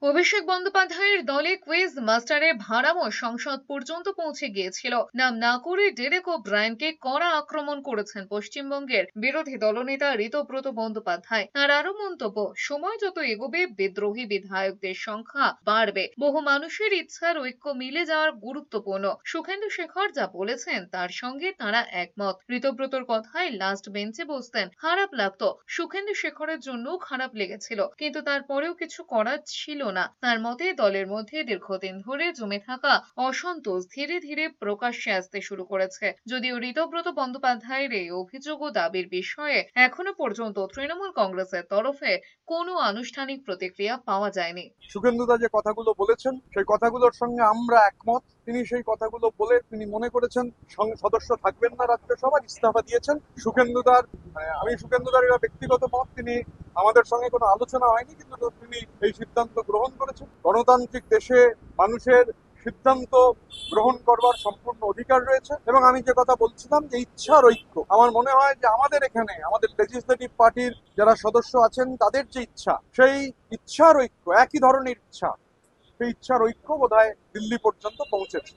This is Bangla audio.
অভিষেক বন্দ্যোপাধ্যায়ের দলে কুইজ মাস্টারে ভাড়ামো সংসদ পর্যন্ত পৌঁছে গিয়েছিল। নাম না করে ডেরেক ও ব্রায়ানকে কড়া আক্রমণ করেছেন পশ্চিমবঙ্গের বিরোধী দলনেতা ঋতব্রত বন্দ্যোপাধ্যায়। তার আরো মন্তব্য, সময় যত এগোবে বিদ্রোহী বিধায়কদের সংখ্যা বাড়বে। বহু মানুষের ইচ্ছার ঐক্য মিলে যাওয়ার গুরুত্বপূর্ণ। সুখেন্দু শেখর যা বলেছেন তার সঙ্গে তারা একমত। ঋতব্রতর কথায় লাস্ট বেঞ্চে বসতেন, খারাপ লাগতো। সুখেন্দু শেখরের জন্য খারাপ লেগেছিল, কিন্তু তারপরেও কিছু করার ছিল না। তার মতে দলের মধ্যে দীর্ঘদিন ধরে জমে থাকা অসন্তোষ ধীরে ধীরে প্রকাশ্যে আসতে শুরু করেছে। যদিও ঋতব্রত বন্দ্যোপাধ্যায়ের এই অভিযোগ ও দাবির বিষয়ে এখনো পর্যন্ত তৃণমূল কংগ্রেসের তরফে কোনো আনুষ্ঠানিক প্রতিক্রিয়া পাওয়া যায়নি। সুখেন্দুদা যে কথাগুলো বলেছেন সেই কথাগুলোর সঙ্গে আমরা একমত। তিনি সেই কথাগুলো বলে তিনি মনে করেছেন সদস্য থাকবেন না রাজ্যসভার, ইস্তফা দিয়েছেন। আমি সুখেন্দুদার এটা ব্যক্তিগত মত। তিনি আমাদের সঙ্গে কোনো আলোচনা হয়নি, কিন্তু তিনি এই সিদ্ধান্ত গ্রহণ করেছেন। গণতান্ত্রিক দেশে মানুষের সিদ্ধান্ত গ্রহণ করবার সম্পূর্ণ অধিকার রয়েছে। এবং আমি যে কথা বলছিলাম যে ইচ্ছার ঐক্য, আমার মনে হয় যে আমাদের এখানে আমাদের লেজিসলেটিভ পার্টির যারা সদস্য আছেন তাদের যে ইচ্ছা, সেই ইচ্ছার ঐক্য, একই ধরনের ইচ্ছা, সেই ইচ্ছার ঐক্য বোধহয় দিল্লি পর্যন্ত পৌঁছেছে।